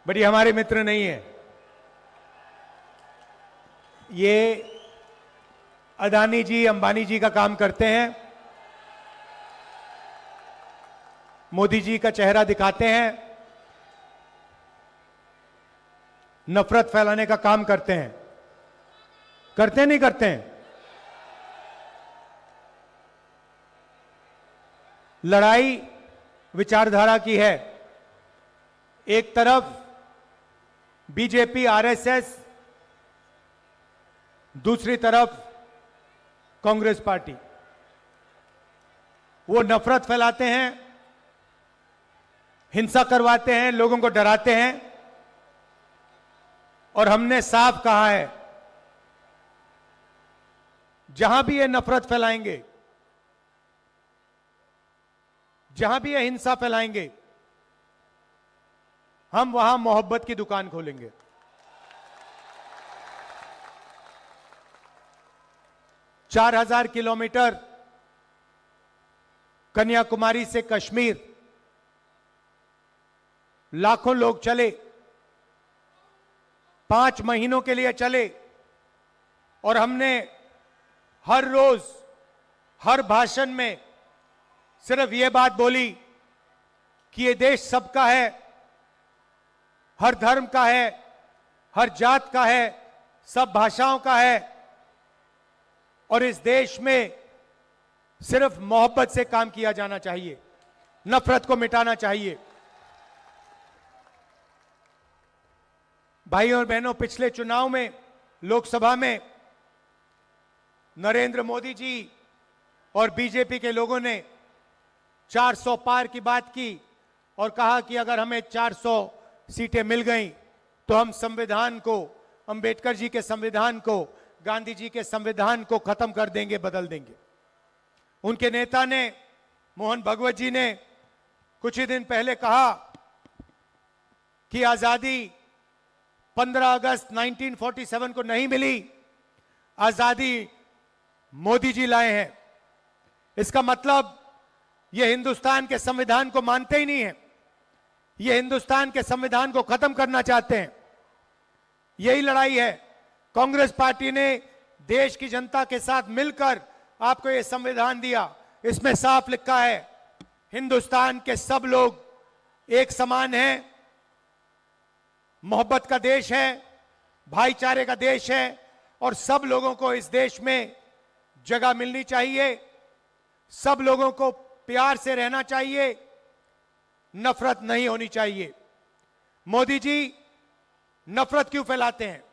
But ये हमारे मित्र नहीं है। ये अदानी जी, अंबानी जी का काम करते हैं, मोदी जी का चेहरा दिखाते हैं, नफरत फैलाने का काम करते हैं। करते नहीं करते हैं? लड़ाई विचारधारा की है। एक तरफ बीजेपी आरएसएस, दूसरी तरफ कांग्रेस पार्टी। वो नफरत फैलाते हैं, हिंसा करवाते हैं, लोगों को डराते हैं। और हमने साफ कहा है, जहां भी ये नफरत फैलाएंगे, जहां भी ये हिंसा फैलाएंगे, हम वहां मोहब्बत की दुकान खोलेंगे। चार 4,000 किलोमीटर कन्याकुमारी से कश्मीर, लाखों लोग चले, 5 महीनों के लिए चले, और हमने हर रोज हर भाषण में सिर्फ यह बात बोली कि यह देश सबका है, हर धर्म का है, हर जात का है, सब भाषाओं का है, और इस देश में सिर्फ मोहब्बत से काम किया जाना चाहिए, नफरत को मिटाना चाहिए। भाइयों और बहनों, पिछले चुनाव में लोकसभा में नरेंद्र मोदी जी और बीजेपी के लोगों ने 400 पार की बात की और कहा कि अगर हमें 400 सीटें मिल गई तो हम संविधान को, अंबेडकर जी के संविधान को, गांधी जी के संविधान को खत्म कर देंगे, बदल देंगे। उनके नेता ने, मोहन भगवत जी ने कुछ ही दिन पहले कहा कि आजादी 15 अगस्त 1947 को नहीं मिली, आजादी मोदी जी लाए हैं। इसका मतलब ये हिंदुस्तान के संविधान को मानते ही नहीं है, ये हिंदुस्तान के संविधान को खत्म करना चाहते हैं। यही लड़ाई है। कांग्रेस पार्टी ने देश की जनता के साथ मिलकर आपको ये संविधान दिया। इसमें साफ लिखा है, हिंदुस्तान के सब लोग एक समान हैं, मोहब्बत का देश है, भाईचारे का देश है, और सब लोगों को इस देश में जगह मिलनी चाहिए, सब लोगों को प्यार से रहना चाहिए, नफरत नहीं होनी चाहिए। मोदी जी नफरत क्यों फैलाते हैं?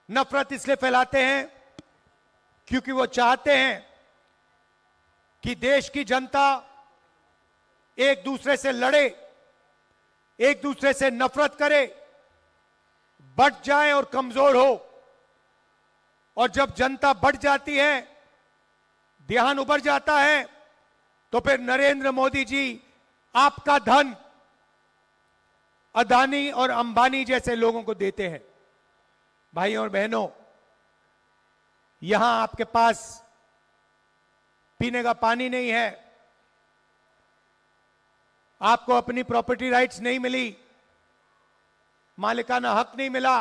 नफरत इसलिए फैलाते हैं क्योंकि वो चाहते हैं कि देश की जनता एक दूसरे से लड़े, एक दूसरे से नफरत करे, बढ़ जाए और कमजोर हो। और जब जनता बढ़ जाती है, ध्यान उबर जाता है, तो फिर नरेंद्र मोदी जी आपका धन अदानी और अंबानी जैसे लोगों को देते हैं। भाइयों और बहनों, यहां आपके पास पीने का पानी नहीं है, आपको अपनी प्रॉपर्टी राइट्स नहीं मिली, मालिकाना हक नहीं मिला,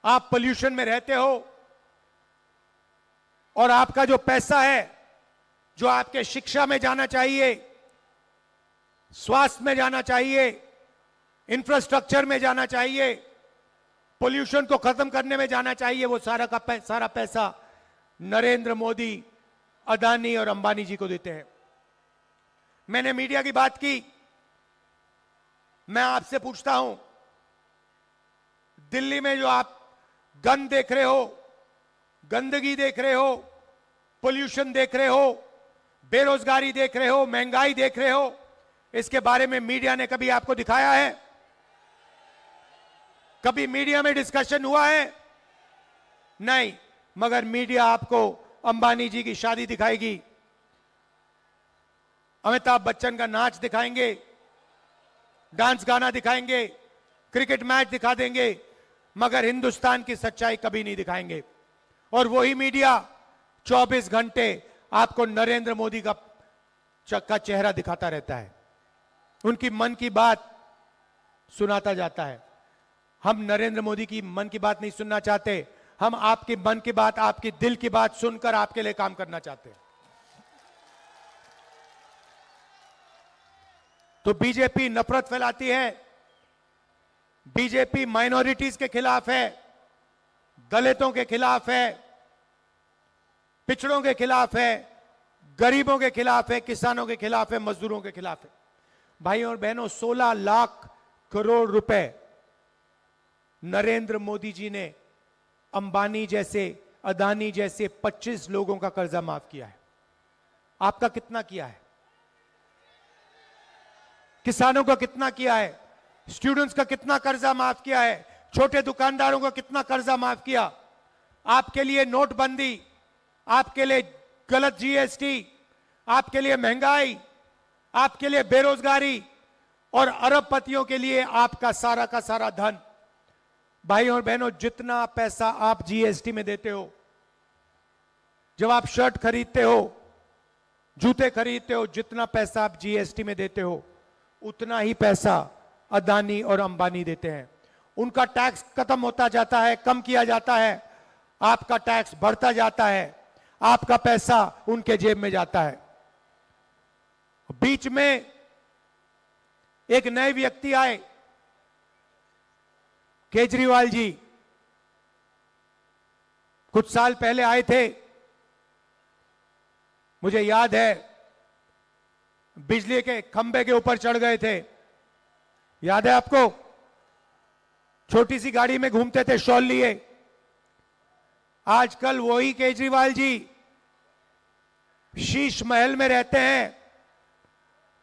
आप पोल्यूशन में रहते हो, और आपका जो पैसा है, जो आपके शिक्षा में जाना चाहिए, स्वास्थ्य में जाना चाहिए, इंफ्रास्ट्रक्चर में जाना चाहिए, पोल्यूशन को खत्म करने में जाना चाहिए, वो सारा का सारा पैसा नरेंद्र मोदी, अदानी और अंबानी जी को देते हैं। मैंने मीडिया की बात की, मैं आपसे पूछता हूं, दिल्ली में जो आप गंद देख रहे हो, गंदगी देख रहे हो, पोल्यूशन देख रहे हो, बेरोजगारी देख रहे हो, महंगाई देख रहे हो, इसके बारे में मीडिया ने कभी आपको दिखाया है? कभी मीडिया में डिस्कशन हुआ है? नहीं। मगर मीडिया आपको अंबानी जी की शादी दिखाएगी, अमिताभ बच्चन का नाच दिखाएंगे, डांस गाना दिखाएंगे, क्रिकेट मैच दिखा देंगे, मगर हिंदुस्तान की सच्चाई कभी नहीं दिखाएंगे। और वही मीडिया 24 घंटे आपको नरेंद्र मोदी का चेहरा दिखाता रहता है। उनकी मन की बात सुनाता जाता है। हम नरेंद्र मोदी की मन की बात नहीं सुनना चाहते, हम आपकी मन की बात, आपकी दिल की बात सुनकर आपके लिए काम करना चाहते हैं। तो बीजेपी नफरत फैलाती है, बीजेपी माइनॉरिटीज के खिलाफ है, दलितों के खिलाफ है, पिछड़ों के खिलाफ है, गरीबों के खिलाफ है, किसानों के खिलाफ है, मजदूरों के खिलाफ है। भाइयों और बहनों, 16 लाख करोड़ रुपए नरेंद्र मोदी जी ने अंबानी जैसे, अदानी जैसे 25 लोगों का कर्जा माफ किया है। आपका कितना किया है? किसानों का कितना किया है? स्टूडेंट्स का कितना कर्जा माफ किया है? छोटे दुकानदारों का कितना कर्जा माफ किया? आपके लिए नोटबंदी, आपके लिए गलत जीएसटी, आपके लिए महंगाई, आपके लिए बेरोजगारी और अरबपतियों के लिए आपका सारा का सारा धन। भाइयों और बहनों, जितना पैसा आप जीएसटी में देते हो, जब आप शर्ट खरीदते हो, जूते खरीदते हो, जितना पैसा आप जीएसटी में देते हो, उतना ही पैसा अदानी और अंबानी देते हैं। उनका टैक्स खत्म होता जाता है, कम किया जाता है, आपका टैक्स बढ़ता जाता है, आपका पैसा उनके जेब में जाता है। बीच में एक नए व्यक्ति आए, केजरीवाल जी, कुछ साल पहले आए थे। मुझे याद है, बिजली के खंभे के ऊपर चढ़ गए थे, याद है आपको? छोटी सी गाड़ी में घूमते थे शॉल लिए। आजकल वही केजरीवाल जी शीश महल में रहते हैं,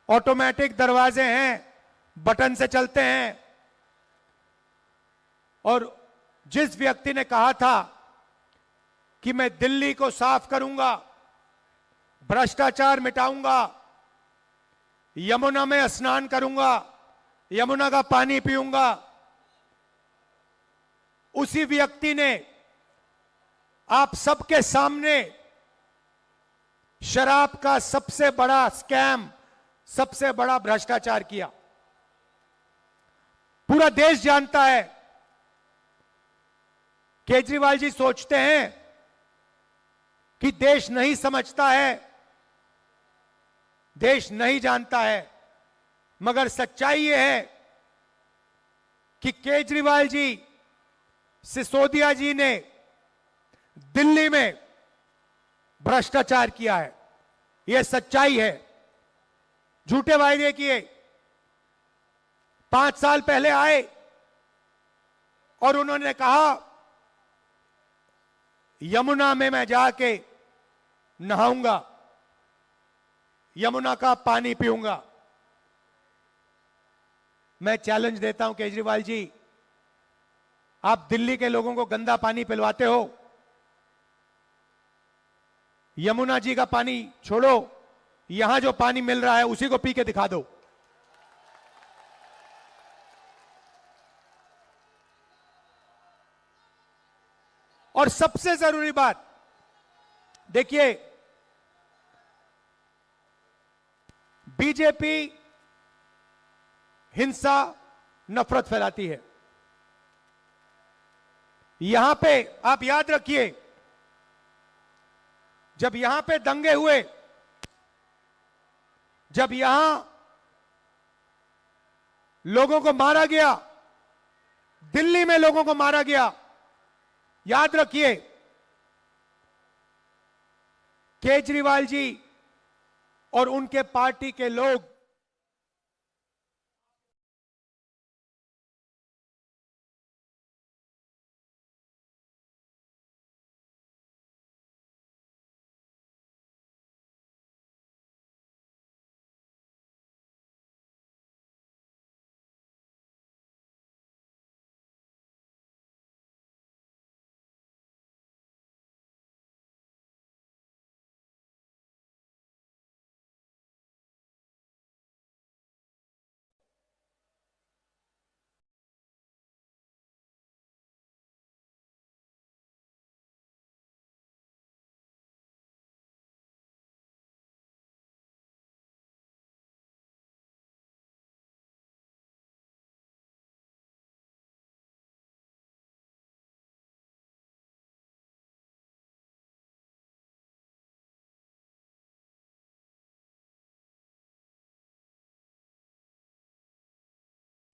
ऑटोमेटिक दरवाजे हैं, बटन से चलते हैं। और जिस व्यक्ति ने कहा था कि मैं दिल्ली को साफ करूंगा, भ्रष्टाचार मिटाऊंगा, यमुना में स्नान करूंगा, यमुना का पानी पीऊंगा, उसी व्यक्ति ने आप सबके सामने शराब का सबसे बड़ा स्कैम, सबसे बड़ा भ्रष्टाचार किया। पूरा देश जानता है। केजरीवाल जी सोचते हैं कि देश नहीं समझता है, देश नहीं जानता है, मगर सच्चाई यह है कि केजरीवाल जी, सिसोदिया जी ने दिल्ली में भ्रष्टाचार किया है। यह सच्चाई है। झूठे वायदे किए। 5 साल पहले आए और उन्होंने कहा यमुना में मैं जाके नहाऊंगा, यमुना का पानी पीऊंगा। मैं चैलेंज देता हूं केजरीवाल जी, आप दिल्ली के लोगों को गंदा पानी पिलवाते हो, यमुना जी का पानी छोड़ो, यहां जो पानी मिल रहा है उसी को पी के दिखा दो। और सबसे जरूरी बात देखिए, बीजेपी हिंसा, नफरत फैलाती है। यहां पे आप याद रखिए, जब यहां पे दंगे हुए, जब यहां लोगों को मारा गया, दिल्ली में लोगों को मारा गया, याद रखिए केजरीवाल जी और उनके पार्टी के लोग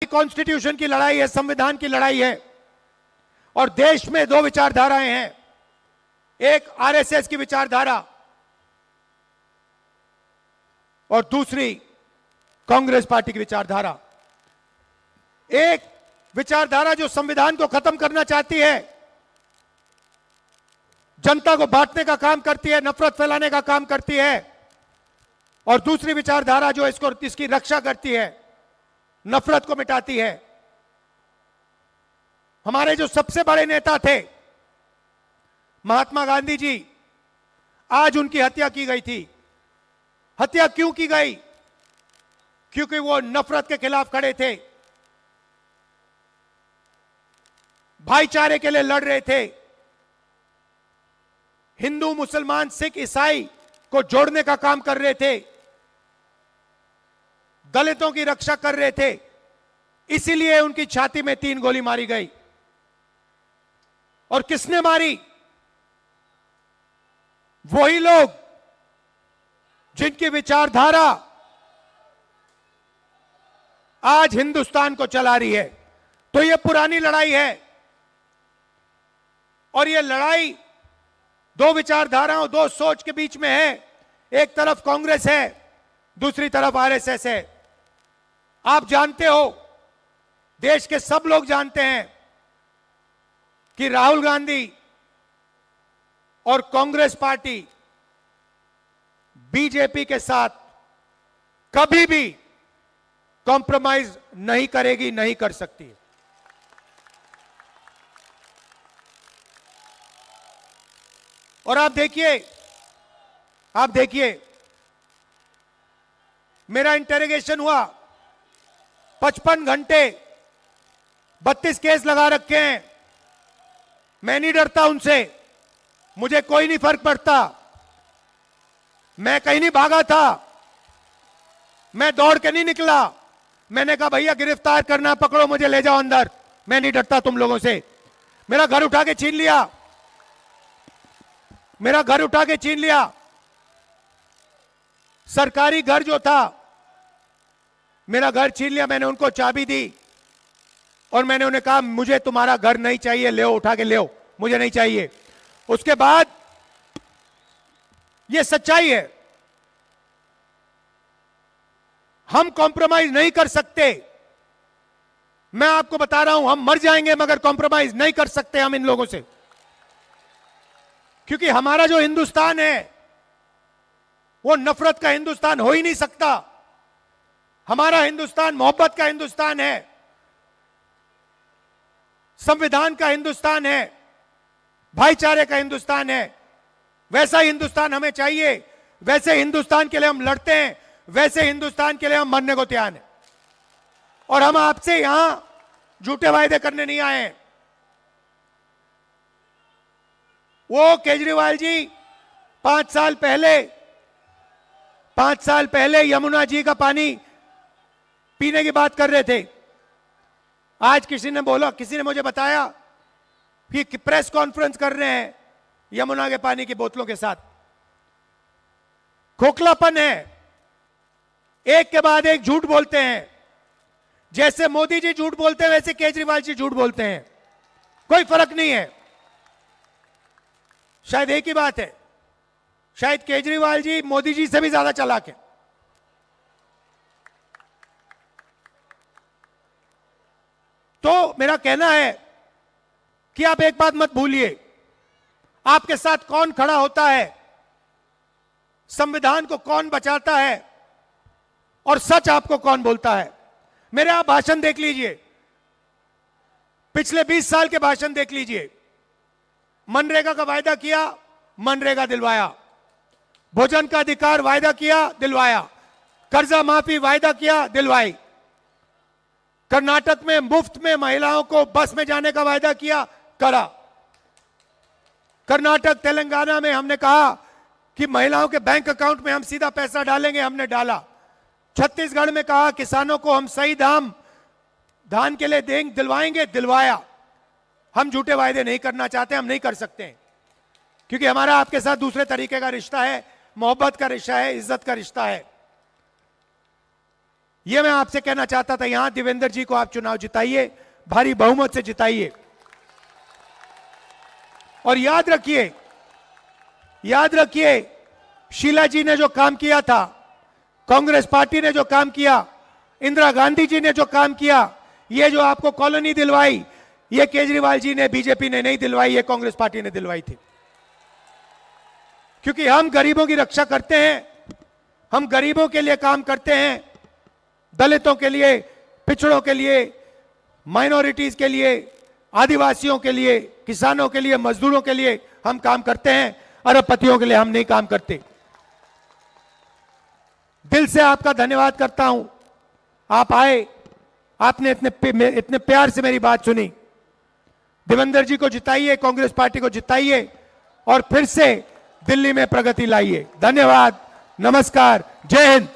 कॉन्स्टिट्यूशन की लड़ाई है, संविधान की लड़ाई है। और देश में दो विचारधाराएं हैं, एक आरएसएस की विचारधारा और दूसरी कांग्रेस पार्टी की विचारधारा। एक विचारधारा जो संविधान को खत्म करना चाहती है, जनता को बांटने का काम करती है, नफरत फैलाने का काम करती है, और दूसरी विचारधारा जो इसकी रक्षा करती है, नफरत को मिटाती है। हमारे जो सबसे बड़े नेता थे महात्मा गांधी जी, आज उनकी हत्या की गई थी। हत्या क्यों की गई? क्योंकि वो नफरत के खिलाफ खड़े थे, भाईचारे के लिए लड़ रहे थे, हिंदू मुसलमान सिख ईसाई को जोड़ने का काम कर रहे थे, दलितों की रक्षा कर रहे थे। इसीलिए उनकी छाती में 3 गोली मारी गई। और किसने मारी? वही लोग जिनकी विचारधारा आज हिंदुस्तान को चला रही है। तो यह पुरानी लड़ाई है, और यह लड़ाई दो विचारधाराओं, दो सोच के बीच में है। एक तरफ कांग्रेस है, दूसरी तरफ आरएसएस है। आप जानते हो, देश के सब लोग जानते हैं कि राहुल गांधी और कांग्रेस पार्टी बीजेपी के साथ कभी भी कॉम्प्रोमाइज नहीं करेगी, नहीं कर सकती। और आप देखिए, मेरा इंटेरोगेशन हुआ, 55 घंटे, 32 केस लगा रखे हैं। मैं नहीं डरता उनसे, मुझे कोई नहीं फर्क पड़ता। मैं कहीं नहीं भागा था, मैं दौड़ के नहीं निकला। मैंने कहा भैया गिरफ्तार करना, पकड़ो मुझे, ले जाओ अंदर। मैं नहीं डरता तुम लोगों से। मेरा घर उठा के छीन लिया, मेरा घर उठा के छीन लिया। सरकारी घर जो था, मेरा घर छीन लिया। मैंने उनको चाबी दी और मैंने उन्हें कहा मुझे तुम्हारा घर नहीं चाहिए, ले उठा के ले, मुझे नहीं चाहिए। उसके बाद यह सच्चाई है, हम कॉम्प्रोमाइज नहीं कर सकते। मैं आपको बता रहा हूं, हम मर जाएंगे मगर कॉम्प्रोमाइज नहीं कर सकते हम इन लोगों से। क्योंकि हमारा जो हिंदुस्तान है वो नफरत का हिंदुस्तान हो ही नहीं सकता। हमारा हिंदुस्तान मोहब्बत का हिंदुस्तान है, संविधान का हिंदुस्तान है, भाईचारे का हिंदुस्तान है। वैसा हिंदुस्तान हमें चाहिए, वैसे हिंदुस्तान के लिए हम लड़ते हैं, वैसे हिंदुस्तान के लिए हम मरने को तैयार हैं। और हम आपसे यहां झूठे वायदे करने नहीं आए हैं। वो केजरीवाल जी 5 साल पहले यमुना जी का पानी पीने की बात कर रहे थे। आज किसी ने मुझे बताया कि प्रेस कॉन्फ्रेंस कर रहे हैं यमुना के पानी की बोतलों के साथ। खोखलापन है, एक के बाद एक झूठ बोलते हैं। जैसे मोदी जी झूठ बोलते हैं वैसे केजरीवाल जी झूठ बोलते हैं, कोई फर्क नहीं है। शायद एक ही बात है, शायद केजरीवाल जी मोदी जी से भी ज्यादा चालाक है। तो मेरा कहना है कि आप एक बात मत भूलिए, आपके साथ कौन खड़ा होता है, संविधान को कौन बचाता है, और सच आपको कौन बोलता है। मेरे आप भाषण देख लीजिए, पिछले 20 साल के भाषण देख लीजिए। मनरेगा का वायदा किया, मनरेगा दिलवाया। भोजन का अधिकार वायदा किया, दिलवाया। कर्जा माफी वायदा किया, दिलवाई। कर्नाटक में मुफ्त में महिलाओं को बस में जाने का वायदा किया, करा। कर्नाटक तेलंगाना में हमने कहा कि महिलाओं के बैंक अकाउंट में हम सीधा पैसा डालेंगे, हमने डाला। छत्तीसगढ़ में कहा किसानों को हम सही दाम धान के लिए देंगे, दिलवाएंगे, दिलवाया। हम झूठे वायदे नहीं करना चाहते, हम नहीं कर सकते, क्योंकि हमारा आपके साथ दूसरे तरीके का रिश्ता है, मोहब्बत का रिश्ता है, इज्जत का रिश्ता है। ये मैं आपसे कहना चाहता था। यहां देवेंद्र जी को आप चुनाव जिताइए, भारी बहुमत से जिताइए। और याद रखिए शीला जी ने जो काम किया था, कांग्रेस पार्टी ने जो काम किया, इंदिरा गांधी जी ने जो काम किया, ये जो आपको कॉलोनी दिलवाई, ये केजरीवाल जी ने, बीजेपी ने नहीं दिलवाई, ये कांग्रेस पार्टी ने दिलवाई थी। क्योंकि हम गरीबों की रक्षा करते हैं, हम गरीबों के लिए काम करते हैं, दलितों के लिए, पिछड़ों के लिए, माइनॉरिटीज के लिए, आदिवासियों के लिए, किसानों के लिए, मजदूरों के लिए हम काम करते हैं। अरबपतियों के लिए हम नहीं काम करते। दिल से आपका धन्यवाद करता हूं, आप आए, आपने इतने प्यार से मेरी बात सुनी। देवेंद्र जी को जिताइए, कांग्रेस पार्टी को जिताइए और फिर से दिल्ली में प्रगति लाइए। धन्यवाद, नमस्कार, जय हिंद।